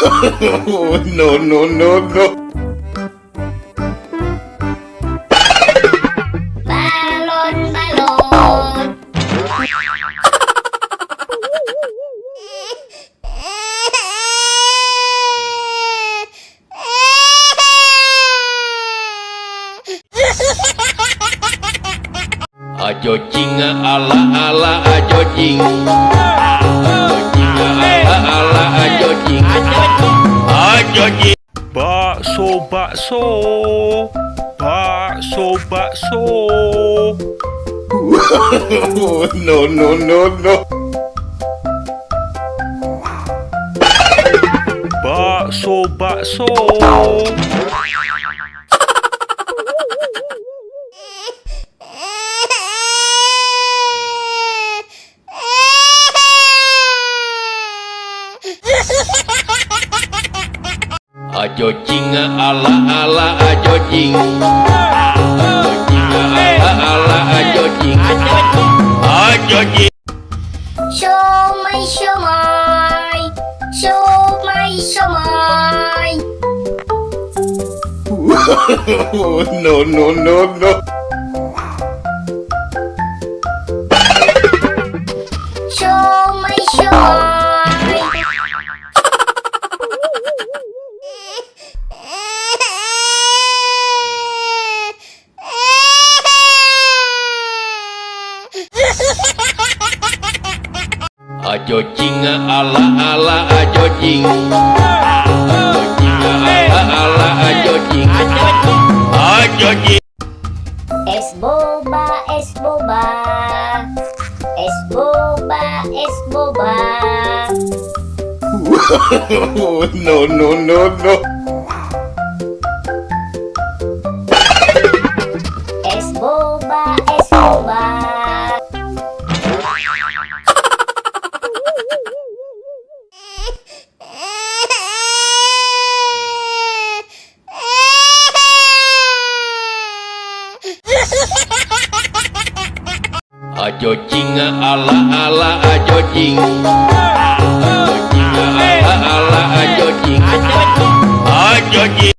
No, no, no, no. Balon, balon. Ajo jing ala ala ajo jing. Ajo jing ala ala ajo jing. Ajo jing. Bakso, bakso, bakso, bakso. No, no, no, no. Bakso, bakso. Ajo jing ala ala ajo jing. Ajo jing ala ala ajo jing. Ajo jing. Siomay, siomay. Siomay, siomay. No, no, no, no. Siomay, siomay. Ajo jing ala ala ajo jing. Ajo jing ala ala ajo jing. Ajo jing. Es boba, es boba. Es boba, es boba. No, no, no, no. Es boba, es boba. Ajo jing ala ala ajo jing. Ajo jing ala ala ajo jing. Ajo jing.